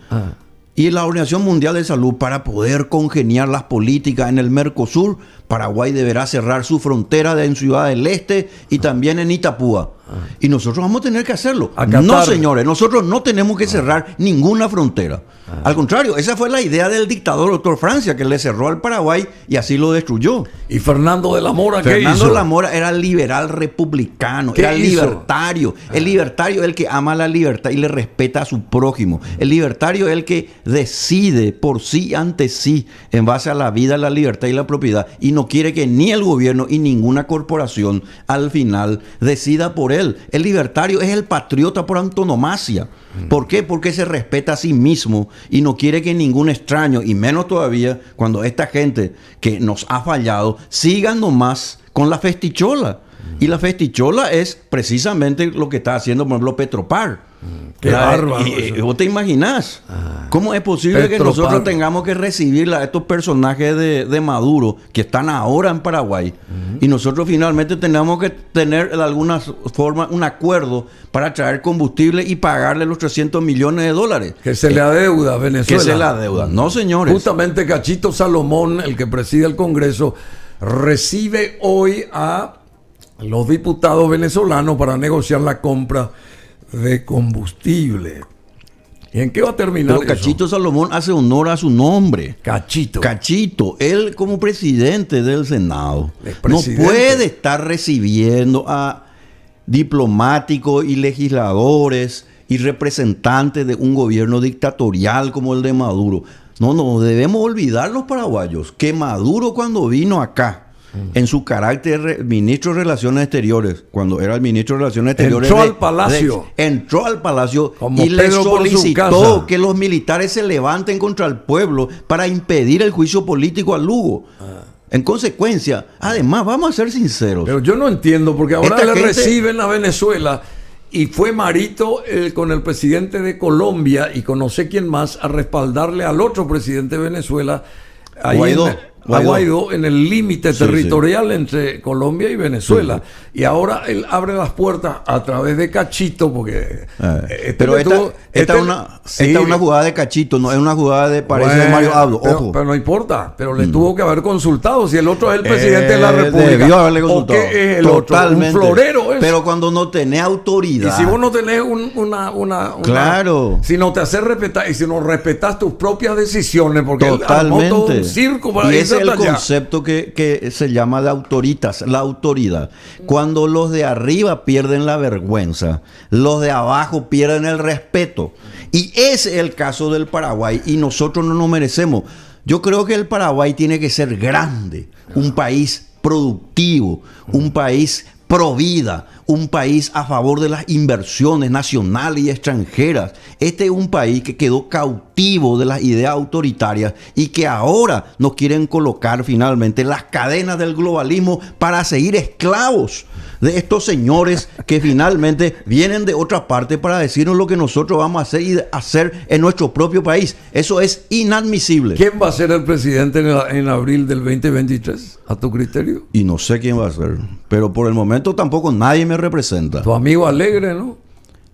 Y la Organización Mundial de Salud, para poder congeniar las políticas en el Mercosur, Paraguay deberá cerrar su frontera en Ciudad del Este y también en Itapúa. Y nosotros vamos a tener que hacerlo. No, señores, nosotros no tenemos que cerrar ninguna frontera. Al contrario, esa fue la idea del dictador Doctor Francia, que le cerró al Paraguay y así lo destruyó. ¿Y Fernando de la Mora qué hizo? Fernando de la Mora era liberal republicano, era libertario. El libertario es el que ama la libertad y le respeta a su prójimo. El libertario es el que decide por sí ante sí en base a la vida, la libertad y la propiedad, y no quiere que ni el gobierno y ninguna corporación al final decida por él. El libertario es el patriota por antonomasia. ¿Por qué? Porque se respeta a sí mismo y no quiere que ningún extraño, y menos todavía cuando esta gente que nos ha fallado, sigan nomás con la festichola. Y la festichola es precisamente lo que está haciendo, por ejemplo, Petropar. Qué bárbaro. Y vos te imaginás cómo es posible que Petro nosotros Pan. tengamos que recibir a estos personajes de Maduro que están ahora en Paraguay y nosotros finalmente tenemos que tener de alguna forma un acuerdo para traer combustible y pagarle los 300 millones de dólares. Que se le adeuda a Venezuela. Que se la deuda. No, señores. Justamente Cachito Salomón, el que preside el Congreso, recibe hoy a los diputados venezolanos para negociar la compra de combustible. ¿Y en qué va a terminar Pero eso? Cachito Salomón hace honor a su nombre. Cachito. Cachito, él como presidente del Senado, El no presidente. puede estar recibiendo a diplomáticos y legisladores y representantes de un gobierno dictatorial como el de Maduro. No debemos olvidar los paraguayos que Maduro cuando vino acá, en su carácter de ministro de Relaciones Exteriores, cuando era el ministro de Relaciones Exteriores, Entró al palacio. entró al palacio Como y le Pedro por su solicitó casa. que los militares se levanten contra el pueblo para impedir el juicio político a Lugo. En consecuencia, además, vamos a ser sinceros. Pero yo no entiendo, porque ahora Esta le gente- reciben a Venezuela y fue Marito con el presidente de Colombia y con no sé quién más a respaldarle al otro presidente de Venezuela, ahí Guaidó. a Guaidó, en el límite Sí, territorial entre Colombia y Venezuela. Y ahora él abre las puertas a través de Cachito, porque... Pero le esta, tuvo- esta es una jugada de Cachito, no es una jugada de parece de Bueno, Mario Abdo. Ojo. pero no importa, pero le tuvo que haber consultado. Si el otro es el presidente de la República. Debió haberle ¿O consultado. qué es el otro? Totalmente. Un florero es. Pero cuando no tenés Y autoridad. si vos no tenés Claro. si no te haces respetar y si no respetas tus propias decisiones, porque él armó Totalmente. todo un circo para Y irse ese es el hasta allá. concepto que se llama de autoritas, la autoridad. Cuando los de arriba pierden la vergüenza, los de abajo pierden el respeto. Y ese es el caso del Paraguay y nosotros no nos merecemos. Yo creo que el Paraguay tiene que ser grande, un país productivo, un país pro vida, un país a favor de las inversiones nacionales y extranjeras. Este es un país que quedó cautivo de las ideas autoritarias y que ahora nos quieren colocar finalmente las cadenas del globalismo para seguir esclavos de estos señores que finalmente vienen de otra parte para decirnos lo que nosotros vamos a hacer y hacer en nuestro propio país. Eso es inadmisible. ¿Quién va a ser el presidente en abril del 2023, a tu criterio? Y no sé quién va a ser, pero por el momento tampoco nadie me representa. Tu amigo Alegre, ¿no?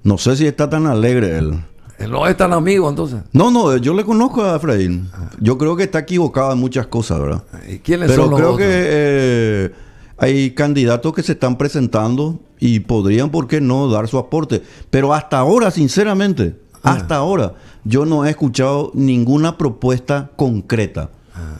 No sé si está tan alegre él. Él no es tan amigo, entonces. No, yo le conozco a Efraín. Yo creo que está equivocado en muchas cosas, ¿verdad? ¿Y quiénes Pero son los creo otros? que hay candidatos que se están presentando y podrían, ¿por qué no?, dar su aporte. Pero hasta ahora, sinceramente, hasta ahora, yo no he escuchado ninguna propuesta concreta.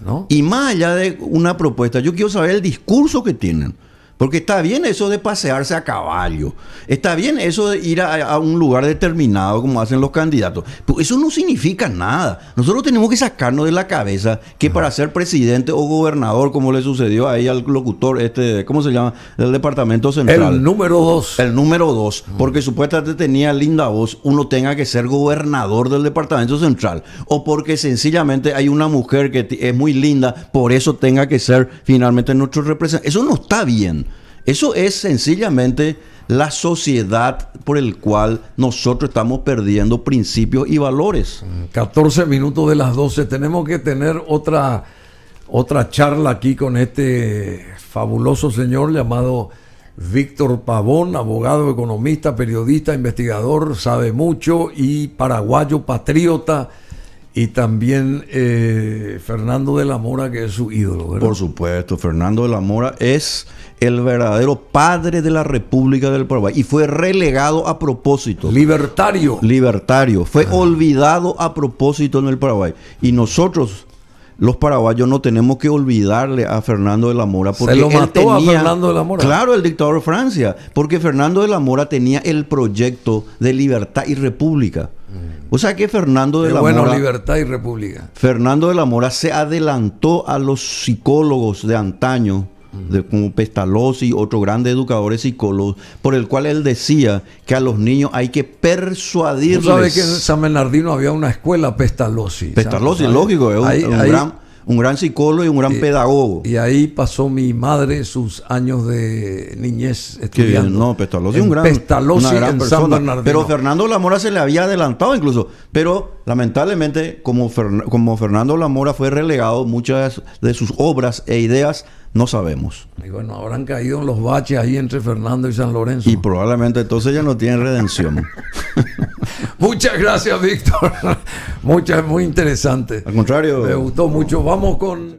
¿No? Y más allá de una propuesta, yo quiero saber el discurso que tienen. Porque está bien eso de pasearse a caballo. Está bien eso de ir a un lugar determinado como hacen los candidatos. Pero eso no significa nada. Nosotros tenemos que sacarnos de la cabeza que para ser presidente o gobernador, como le sucedió ahí al locutor, ¿cómo se llama? Del departamento central. El número 2. El número 2, porque supuestamente tenía linda voz, uno tenga que ser gobernador del departamento central, o porque sencillamente hay una mujer que es muy linda, por eso tenga que ser finalmente nuestro representante. Eso no está bien. Eso es sencillamente la sociedad por el cual nosotros estamos perdiendo principios y valores. 14 minutos de las 12. Tenemos que tener otra charla aquí con este fabuloso señor llamado Víctor Pavón, abogado, economista, periodista, investigador, sabe mucho y paraguayo, patriota. Y también Fernando de la Mora, que es su ídolo, ¿verdad? Por supuesto, Fernando de la Mora es el verdadero padre de la República del Paraguay y fue relegado a propósito. Libertario. Libertario. Fue olvidado a propósito en el Paraguay. Y nosotros, los paraguayos, no tenemos que olvidarle a Fernando de la Mora. Porque Se lo él mató a Fernando de la Mora. Claro, el dictador de Francia. Porque Fernando de la Mora tenía el proyecto de libertad y república. O sea que Fernando de la Mora... Libertad y República. Fernando de la Mora se adelantó a los psicólogos de antaño, como Pestalozzi y otros grandes educadores psicólogos, por el cual él decía que a los niños hay que persuadirles. ¿Tú sabes que en San Bernardino había una escuela Pestalozzi? Pestalozzi, ¿sabes? lógico, es un un gran psicólogo y un gran pedagogo. Y ahí pasó mi madre sus años de niñez Qué bien, estudiando. no, Pestalozzi En una Pestalozzi, gran en persona. San Bernardino. Pero Fernando Lamora se le había adelantado incluso. Pero lamentablemente, como Fernando Lamora fue relegado, muchas de sus obras e ideas no sabemos. Y bueno, habrán caído en los baches ahí entre Fernando y San Lorenzo. Y probablemente entonces ya no tienen redención. Muchas gracias, Víctor. Muy interesante. Al contrario. Me gustó mucho. Vamos con...